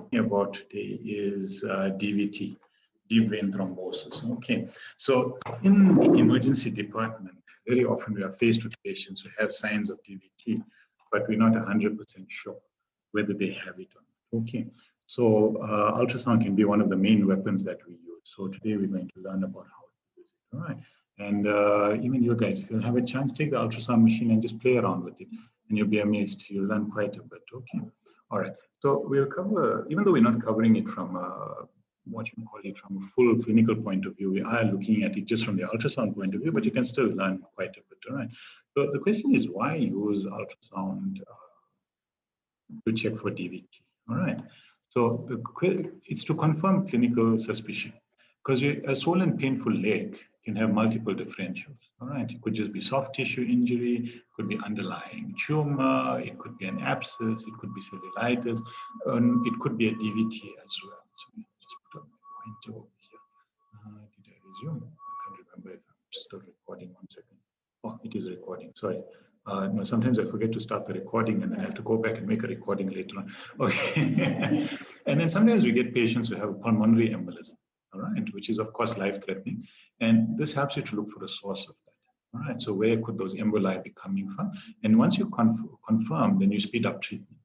talking about today is DVT, Deep Vein Thrombosis. Okay, so in the emergency department, very often we are faced with patients who have signs of DVT, but we're not 100% sure whether they have it or not. Okay, so ultrasound can be one of the main weapons that we use. So today we're going to learn about how to use it. All right, and even you guys, if you have a chance, take the ultrasound machine and just play around with it, and you'll be amazed. You'll learn quite a bit. Okay, all right. So we'll cover, even though we're not covering it from what you call it from a full clinical point of view, we are looking at it just from the ultrasound point of view, but you can still learn quite a bit. All right. So the question is, why use ultrasound to check for DVT? All right. So it's to confirm clinical suspicion, because a swollen, painful leg can have multiple differentials. All right, it could just be soft tissue injury, it could be underlying tumor, it could be an abscess, it could be cellulitis, it could be a DVT as well. So just put up my pointer over here. Did I resume? I can't remember if I'm still recording. 1 second. Oh, it is recording. Sorry. No, sometimes I forget to start the recording and then I have to go back and make a recording later on. Okay. And then sometimes we get patients who have pulmonary embolism, all right, which is of course life-threatening. And this helps you to look for the source of that. All right, so where could those emboli be coming from? And once you confirm, then you speed up treatment.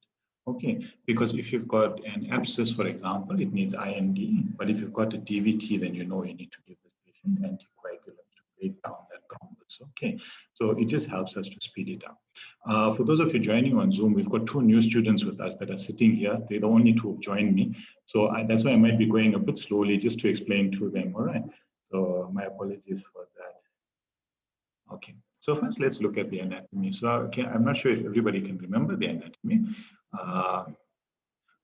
Okay, because if you've got an abscess, for example, it needs IND, but if you've got a DVT, then you know you need to give the patient anticoagulant to break down that thrombus. Okay, so it just helps us to speed it up. For those of you joining on Zoom, we've got 2 new students with us that are sitting here. They're the only 2 who've joined me. So that's why I might be going a bit slowly just to explain to them, all right? So my apologies for that. Okay, so first let's look at the anatomy. So I'm not sure if everybody can remember the anatomy,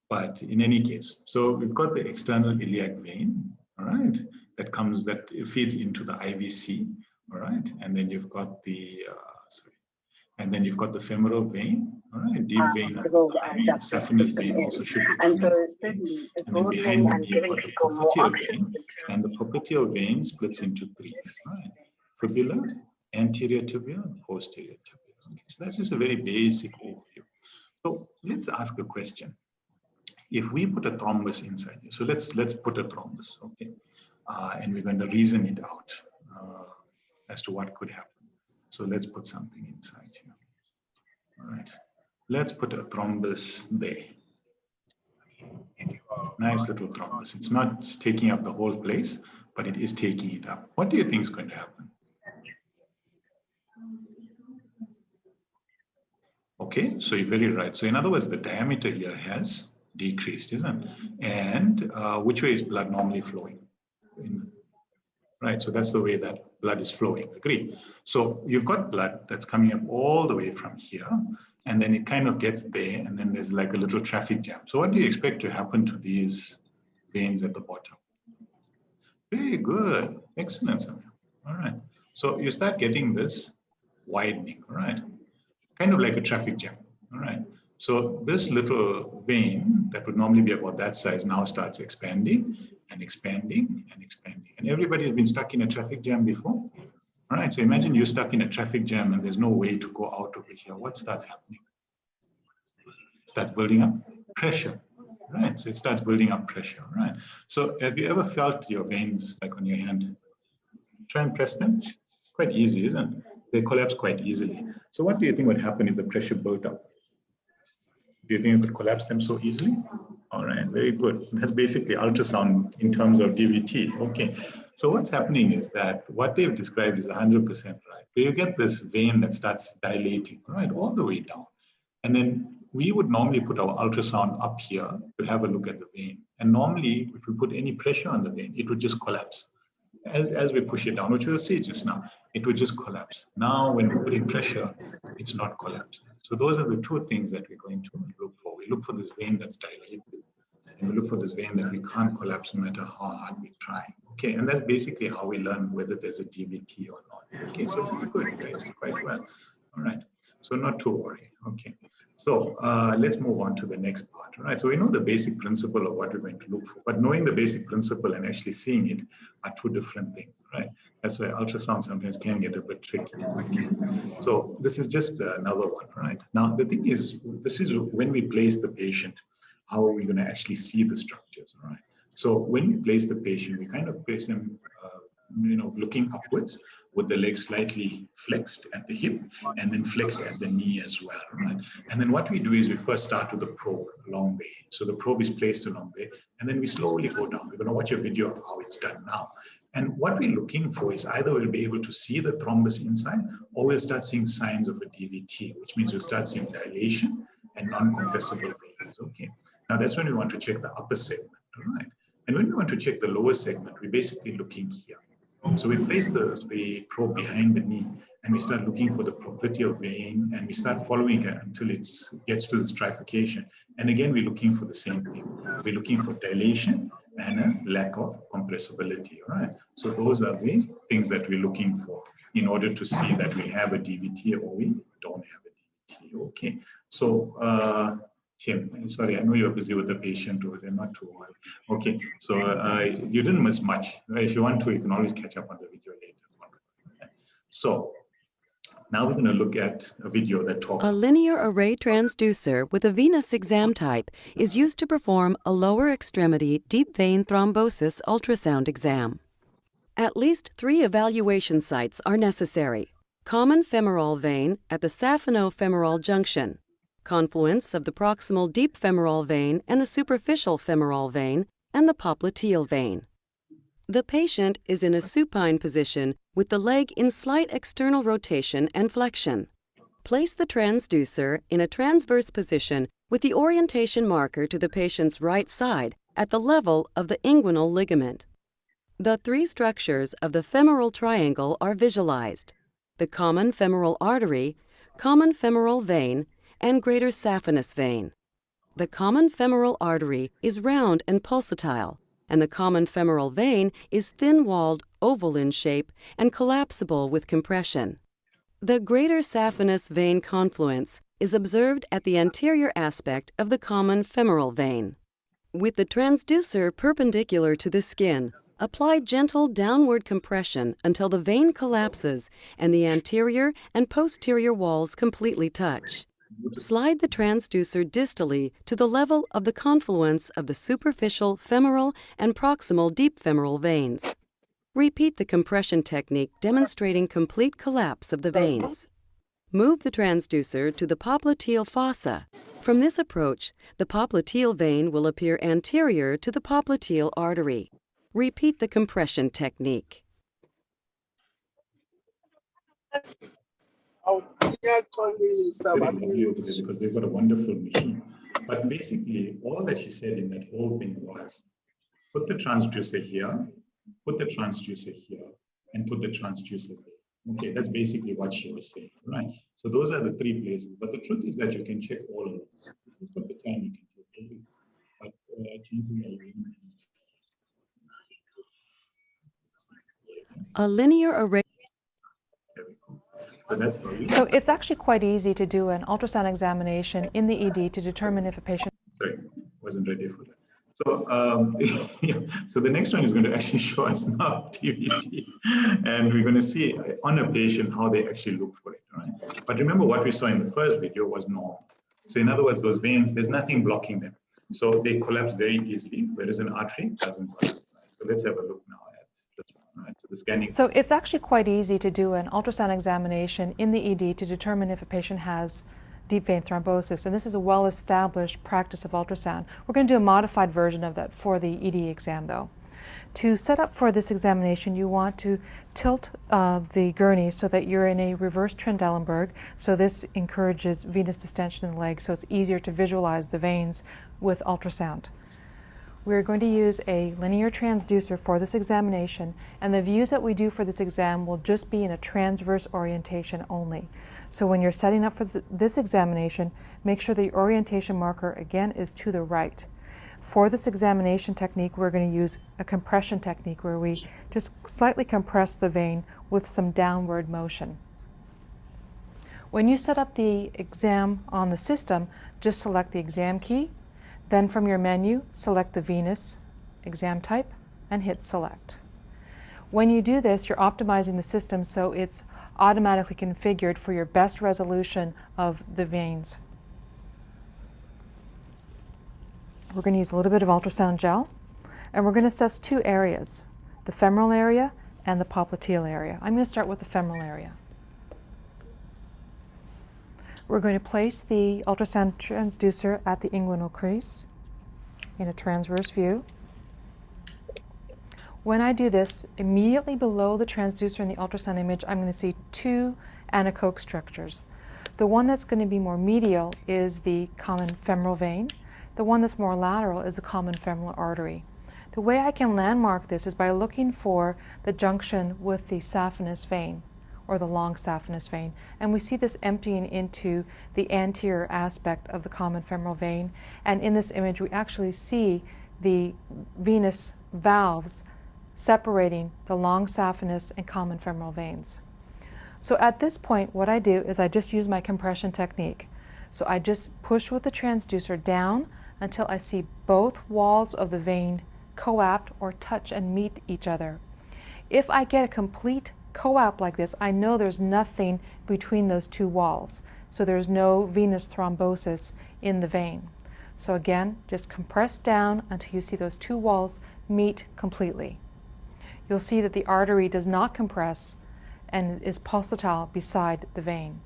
but in any case, so we've got the external iliac vein, all right, that feeds into the IVC, all right, and then you've got the and then you've got the femoral vein, all right, deep vein of the thigh, saphenous vein also should be coming. And then behind that you've got the popliteal vein, and the popliteal vein splits into 3, right? Fibula, anterior tibia, posterior tibia. Okay, so that's just a very basic overview. So let's ask a question. If we put a thrombus inside you, so let's put a thrombus, okay, and we're going to reason it out as to what could happen. So let's put something inside here. All right, let's put a thrombus there. Nice little thrombus. It's not taking up the whole place, but it is taking it up. What do you think is going to happen? Okay, so you're very right. So in other words, the diameter here has decreased, isn't it? And which way is blood normally flowing? Right, so that's the way that blood is flowing, agree? So you've got blood that's coming up all the way from here, and then it kind of gets there, and then there's like a little traffic jam. So what do you expect to happen to these veins at the bottom? Very good, excellent. All right, so you start getting this widening, all right? Kind of like a traffic jam, all right? So this little vein that would normally be about that size now starts expanding and expanding and expanding. And everybody has been stuck in a traffic jam before? All right, so imagine you're stuck in a traffic jam and there's no way to go out over here. What starts happening? It starts building up pressure, right? So it starts building up pressure, right? So have you ever felt your veins like on your hand? Try and press them. Quite easy, isn't it? They collapse quite easily. So what do you think would happen if the pressure built up? Do you think you could collapse them so easily? All right, very good. That's basically ultrasound in terms of DVT. Okay, so what's happening is that what they've described is 100% right. So you get this vein that starts dilating, right, all the way down. And then we would normally put our ultrasound up here to have a look at the vein. And normally, if we put any pressure on the vein, it would just collapse. As we push it down, which we'll see just now, it would just collapse. Now, when we put in pressure, it's not collapsing. So those are the 2 things that we're going to look for. We look for this vein that's dilated, and we look for this vein that we can't collapse no matter how hard we try. Okay, and that's basically how we learn whether there's a DVT or not. Okay, so very good, guys, quite well. All right, so not to worry. Okay, so let's move on to the next part. All right, so we know the basic principle of what we're going to look for, but knowing the basic principle and actually seeing it are 2 different things, right? That's why ultrasound sometimes can get a bit tricky. Okay. So this is just another one, right? Now, the thing is, this is when we place the patient. how are we going to actually see the structures, all right? So when we place the patient, we kind of place them, looking upwards with the legs slightly flexed at the hip and then flexed at the knee as well, right? And then what we do is we first start with the probe along there. So the probe is placed along there, and then we slowly go down. We're going to watch a video of how it's done now. And what we're looking for is either we'll be able to see the thrombus inside, or we'll start seeing signs of a DVT, which means we'll start seeing dilation and non-compressible veins. Okay. Now that's when we want to check the upper segment, all right? And when we want to check the lower segment, we're basically looking here. So we place the probe behind the knee, and we start looking for the popliteal vein, and we start following it until it gets to this trifurcation. And again, we're looking for the same thing. We're looking for dilation and a lack of compressibility, all right? So those are the things that we're looking for in order to see that we have a DVT or we don't have a DVT, okay? So, Tim, sorry, I know you're busy with the patient over there, not too worried. Okay, so you didn't miss much. If you want to, you can always catch up on the video later. So now we're going to look at a video that talks. A linear array transducer with a venous exam type is used to perform a lower extremity deep vein thrombosis ultrasound exam. At least 3 evaluation sites are necessary. Common femoral vein at the saphenofemoral junction, confluence of the proximal deep femoral vein and the superficial femoral vein, and the popliteal vein. The patient is in a supine position with the leg in slight external rotation and flexion. Place the transducer in a transverse position with the orientation marker to the patient's right side at the level of the inguinal ligament. The 3 structures of the femoral triangle are visualized: the common femoral artery, common femoral vein, and greater saphenous vein. The common femoral artery is round and pulsatile, and the common femoral vein is thin-walled, oval in shape, and collapsible with compression. The greater saphenous vein confluence is observed at the anterior aspect of the common femoral vein. With the transducer perpendicular to the skin, apply gentle downward compression until the vein collapses and the anterior and posterior walls completely touch. Slide the transducer distally to the level of the confluence of the superficial femoral and proximal deep femoral veins. Repeat the compression technique demonstrating complete collapse of the veins. Move the transducer to the popliteal fossa. From this approach, the popliteal vein will appear anterior to the popliteal artery. Repeat the compression technique. Because they've got a wonderful machine. But basically, all that she said in that whole thing was, put the transducer here, put the transducer here, and put the transducer there. Okay, that's basically what she was saying, right? So those are the 3 places. But the truth is that you can check all of them. If you've got the time, you can check everything. But chances are a linear array. So it's actually quite easy to do an ultrasound examination in the ED to determine if a patient... Sorry, wasn't ready for that. So, yeah, so the next one is going to actually show us now DVT, and we're going to see on a patient how they actually look for it, right? But remember what we saw in the first video was normal. So in other words, those veins, there's nothing blocking them. So they collapse very easily, whereas an artery doesn't collapse. Right? So let's have a look now at right, so the scanning. So it's actually quite easy to do an ultrasound examination in the ED to determine if a patient has deep vein thrombosis, and this is a well-established practice of ultrasound. We're going to do a modified version of that for the ED exam, though. To set up for this examination, you want to tilt the gurney so that you're in a reverse Trendelenburg, so this encourages venous distension in the leg, so it's easier to visualize the veins with ultrasound. We're going to use a linear transducer for this examination, and the views that we do for this exam will just be in a transverse orientation only. So when you're setting up for this examination, make sure the orientation marker again is to the right. For this examination technique, we're going to use a compression technique where we just slightly compress the vein with some downward motion. When you set up the exam on the system, just select the exam key. Then from your menu, select the venous exam type and hit select. When you do this, you're optimizing the system so it's automatically configured for your best resolution of the veins. We're going to use a little bit of ultrasound gel, and we're going to assess two areas, the femoral area and the popliteal area. I'm going to start with the femoral area. We're going to place the ultrasound transducer at the inguinal crease in a transverse view. When I do this, immediately below the transducer in the ultrasound image, I'm going to see two anechoic structures. The one that's going to be more medial is the common femoral vein. The one that's more lateral is the common femoral artery. The way I can landmark this is by looking for the junction with the saphenous vein, or the long saphenous vein. And we see this emptying into the anterior aspect of the common femoral vein. And in this image, we actually see the venous valves separating the long saphenous and common femoral veins. So at this point, what I do is I just use my compression technique. So I just push with the transducer down until I see both walls of the vein coapt or touch and meet each other. If I get a complete coapt like this, I know there's nothing between those two walls. So there's no venous thrombosis in the vein. So again, just compress down until you see those two walls meet completely. You'll see that the artery does not compress and is pulsatile beside the vein.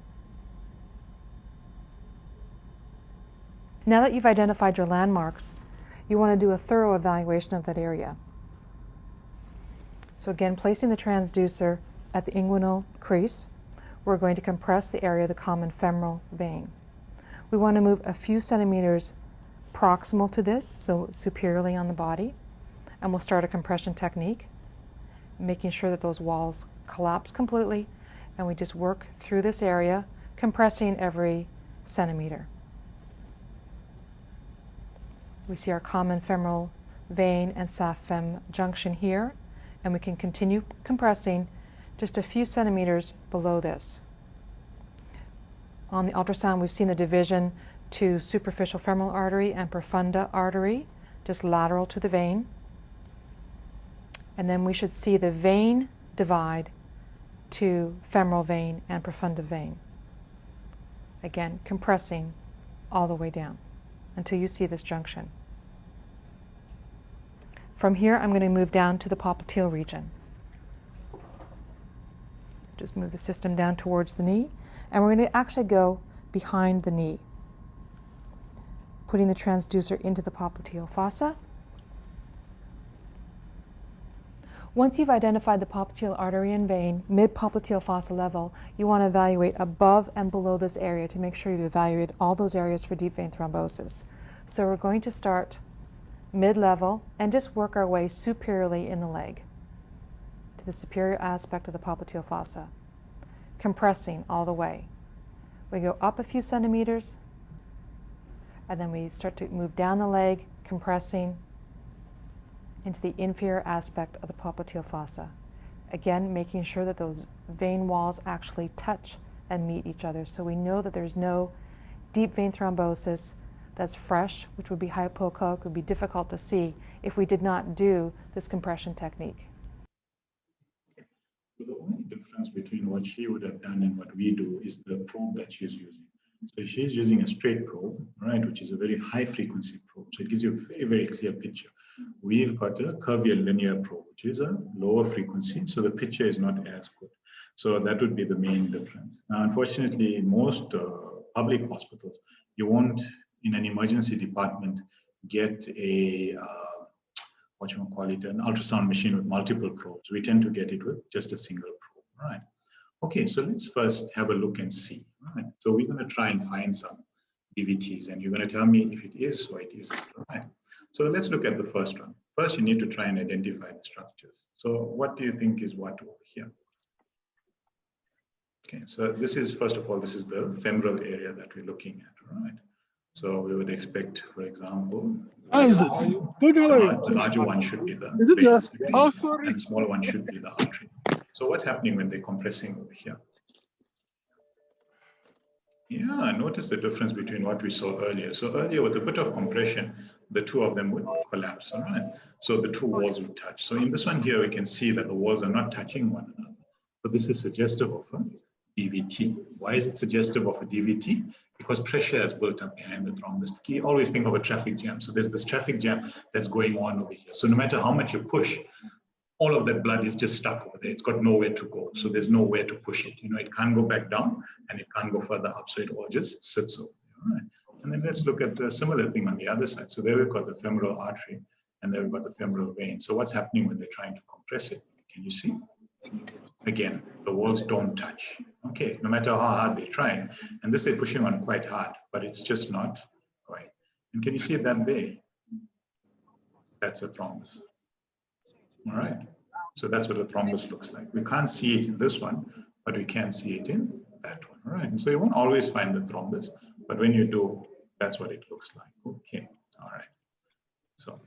Now that you've identified your landmarks, you want to do a thorough evaluation of that area. So again, placing the transducer at the inguinal crease, we're going to compress the area of the common femoral vein. We want to move a few centimeters proximal to this, so superiorly on the body, and we'll start a compression technique, making sure that those walls collapse completely, and we just work through this area, compressing every centimeter. We see our common femoral vein and saph-fem junction here, and we can continue compressing just a few centimeters below this. On the ultrasound, we've seen the division to superficial femoral artery and profunda artery, just lateral to the vein. And then we should see the vein divide to femoral vein and profunda vein. Again, compressing all the way down until you see this junction. From here, I'm going to move down to the popliteal region. Just move the system down towards the knee, and we're going to actually go behind the knee, putting the transducer into the popliteal fossa. Once you've identified the popliteal artery and vein, mid-popliteal fossa level, you want to evaluate above and below this area to make sure you've evaluated all those areas for deep vein thrombosis. So we're going to start mid-level and just work our way superiorly in the leg to the superior aspect of the popliteal fossa, compressing all the way. We go up a few centimeters, and then we start to move down the leg, compressing into the inferior aspect of the popliteal fossa. Again, making sure that those vein walls actually touch and meet each other, so we know that there's no deep vein thrombosis that's fresh, which would be hypoechoic, would be difficult to see if we did not do this compression technique. So the only difference between what she would have done and what we do is the probe that she's using. So she's using a straight probe, right, which is a very high frequency probe. So it gives you a very, very clear picture. We've got a curvier linear probe, which is a lower frequency, so the picture is not as good. So that would be the main difference. Now, unfortunately, in most public hospitals, you won't, in an emergency department, get a an ultrasound machine with multiple probes. We tend to get it with just a single probe, right? Okay, so let's first have a look and see, right? So we're going to try and find some DVTs, and you're going to tell me if it is or it isn't, right? So let's look at the first one. First, you need to try and identify the structures. So what do you think is what over here? Okay, so this is, first of all, this is the femoral area that we're looking at, right? So we would expect, for example, the larger one should be the vein, and the smaller one should be the artery. So what's happening when they're compressing over here? Yeah, notice the difference between what we saw earlier. So earlier, with a bit of compression, the two of them would collapse, all right? So the two walls would touch. So in this one here, we can see that the walls are not touching one another. So this is suggestive of a DVT. Why is it suggestive of a DVT? because pressure has built up behind the thrombus. You always think of a traffic jam. So there's this traffic jam that's going on over here. So no matter how much you push, all of that blood is just stuck over there. It's got nowhere to go. So there's nowhere to push it. It can't go back down and it can't go further up. So it all just sits over there. All right. And then let's look at the similar thing on the other side. So there we've got the femoral artery and there we've got the femoral vein. So what's happening when they're trying to compress it? Can you see? Again, the walls don't touch. Okay, no matter how hard they try. And this they're pushing on quite hard, but it's just not going. And can you see that there? That's a thrombus. All right, so that's what a thrombus looks like. We can't see it in this one, but we can see it in that one. All right, and so you won't always find the thrombus, but when you do, that's what it looks like. Okay, all right. So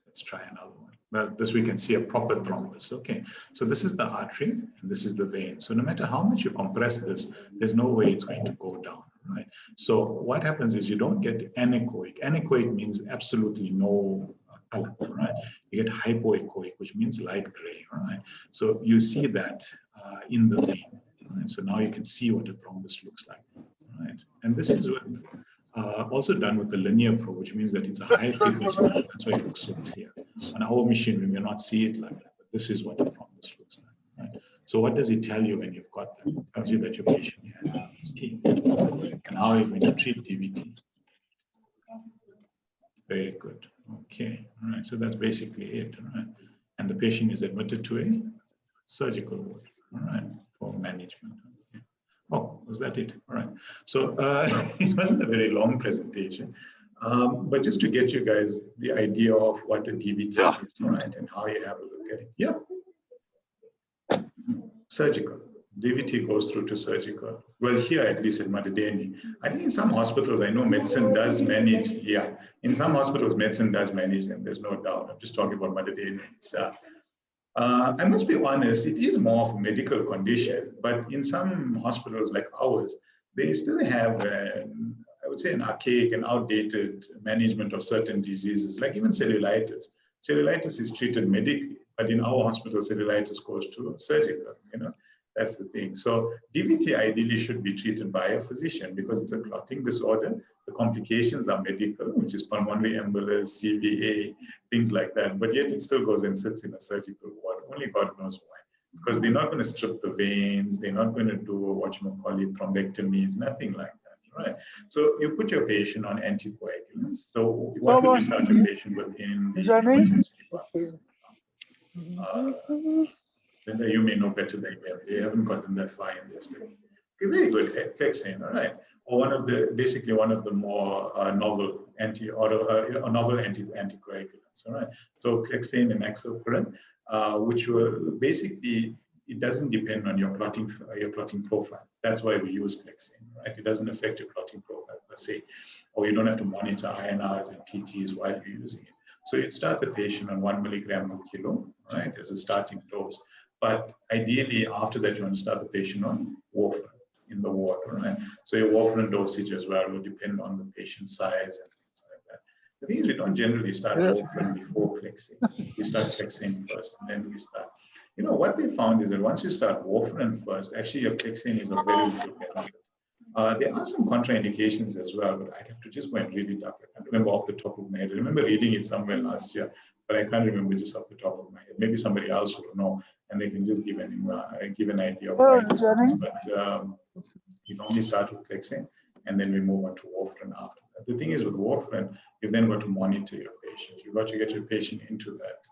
let's try another one. Well, this we can see a proper thrombus. Okay, so this is the artery and this is the vein. So no matter how much you compress this, there's no way it's going to go down, right? So what happens is you don't get anechoic. Anechoic means absolutely no color, right? You get hypoechoic, which means light gray, right? So you see that in the vein, right? So now you can see what a thrombus looks like, right? And this is what also done with the linear probe, which means that it's a high frequency probe. That's why it looks so clear. On our machine, we may not see it like that, but this is what a thrombus looks like, right? So what does it tell you when you've got that? It tells you that your patient has DVT. And how are you going to treat DVT? Very good. Okay. All right. So that's basically it. All right. And the patient is admitted to a surgical ward. All right. For management. Okay. Oh, was that it? All right. So it wasn't a very long presentation, but just to get you guys the idea of what the DVT is, right, and how you have a look at it. Yeah. Surgical. DVT goes through to surgical. Well, here at least at Madideni, I think in some hospitals, I know medicine does manage. Yeah, in some hospitals, medicine does manage them. There's no doubt. I'm just talking about Madideni itself. I must be honest, it is more of a medical condition, but in some hospitals like ours, they still have, I would say, an archaic and outdated management of certain diseases, like even cellulitis. Cellulitis is treated medically, but in our hospital, cellulitis goes to surgical, That's the thing. So DVT ideally should be treated by a physician because it's a clotting disorder. The complications are medical, which is pulmonary embolus, CVA, things like that. But yet it still goes and sits in a surgical ward. Only God knows why. Because they're not going to strip the veins. They're not going to do thrombectomies, nothing like that, right? So you put your patient on anticoagulants. So what would you start your patient with in the emergency department? Linda, you may know better than them. They haven't gotten that far in this. Okay, very good. Clexane, all right. Or basically one of the more novel anticoagulants, all right. So Clexane and Axopril, which were basically, it doesn't depend on your clotting profile. That's why we use Clexane, right? It doesn't affect your clotting profile per se, or you don't have to monitor INRs and PTs while you're using it. So you'd start the patient on 1 milligram per kilo, right, as a starting dose. But ideally, after that, you want to start the patient on warfarin in the ward, right? So your warfarin dosage as well will depend on the patient's size and things like that. The thing is, we don't generally start warfarin before Clexane. We start Clexane first, and then we start. What they found is that once you start warfarin first, actually your Clexane is of very little benefit. There are some contraindications as well, but I'd have to just go and read it up. I can't remember off the top of my head. I remember reading it somewhere last year, but I can't remember just off the top of my head. Maybe somebody else will know, and they can just give an idea of it. But you normally start with Clexane, and then we move on to warfarin after that. The thing is with warfarin, you've then got to monitor your patient. You've got to get your patient into that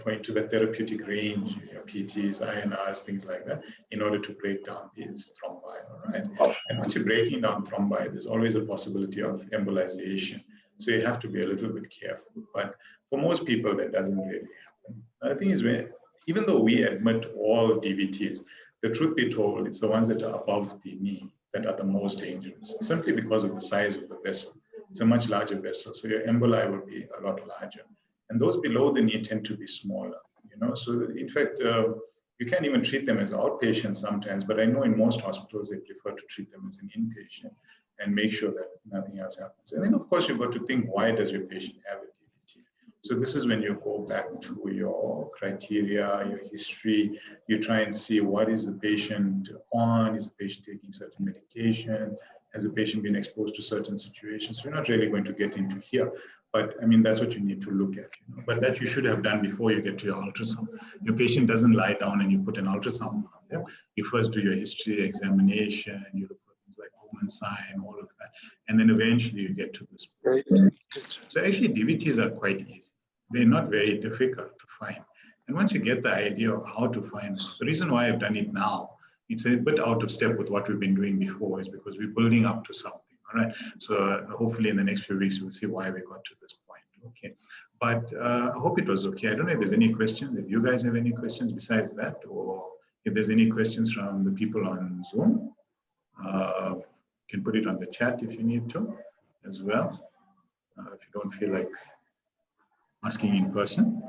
into the therapeutic range, your PTs, INRs, things like that, in order to break down these thrombi, all right? And once you're breaking down thrombi, there's always a possibility of embolization. So you have to be a little bit careful. But for most people, that doesn't really happen. The thing is, even though we admit all DVTs, the truth be told, it's the ones that are above the knee that are the most dangerous, simply because of the size of the vessel. It's a much larger vessel, so your emboli will be a lot larger. And those below the knee tend to be smaller, So in fact, you can't even treat them as outpatients sometimes, but I know in most hospitals, they prefer to treat them as an inpatient and make sure that nothing else happens. And then of course, you've got to think, why does your patient have a DVT? So this is when you go back to your criteria, your history, you try and see what is the patient on, is the patient taking certain medication, has the patient been exposed to certain situations. We're not really going to get into here, but I mean, that's what you need to look at. You know? But that you should have done before you get to your ultrasound. Your patient doesn't lie down and you put an ultrasound on them. You first do your history examination, you look for things like Bowman sign, all of that. And then eventually you get to this point. So actually DVTs are quite easy. They're not very difficult to find. And once you get the idea of how to find them, the reason why I've done it now, it's a bit out of step with what we've been doing before, is because we're building up to something, all right? So hopefully in the next few weeks, we'll see why we got to this point, okay? But I hope it was okay. I don't know if there's any questions, if you guys have any questions besides that, or if there's any questions from the people on Zoom, you can put it on the chat if you need to as well, if you don't feel like asking in person.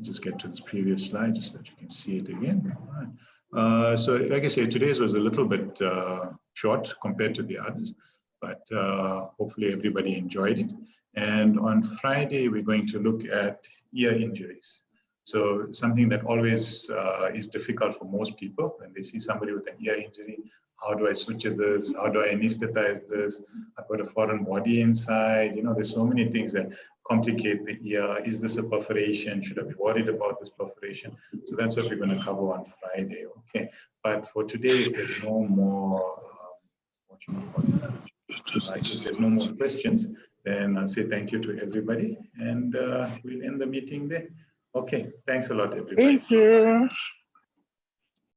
Just get to this previous slide just so that you can see it again. All right. So like I said, today's was a little bit short compared to the others, but hopefully everybody enjoyed it. And on Friday, we're going to look at ear injuries. So something that always is difficult for most people when they see somebody with an ear injury. How do I suture this? How do I anesthetize this? I've got a foreign body inside. You know, there's so many things that complicate the ear. Is this a perforation? Should I be worried about this perforation? So that's what we're going to cover on Friday. Okay. But for today, if there's no more, if there's no more questions, then I'll say thank you to everybody, and we'll end the meeting there. Okay. Thanks a lot, everybody. Thank you.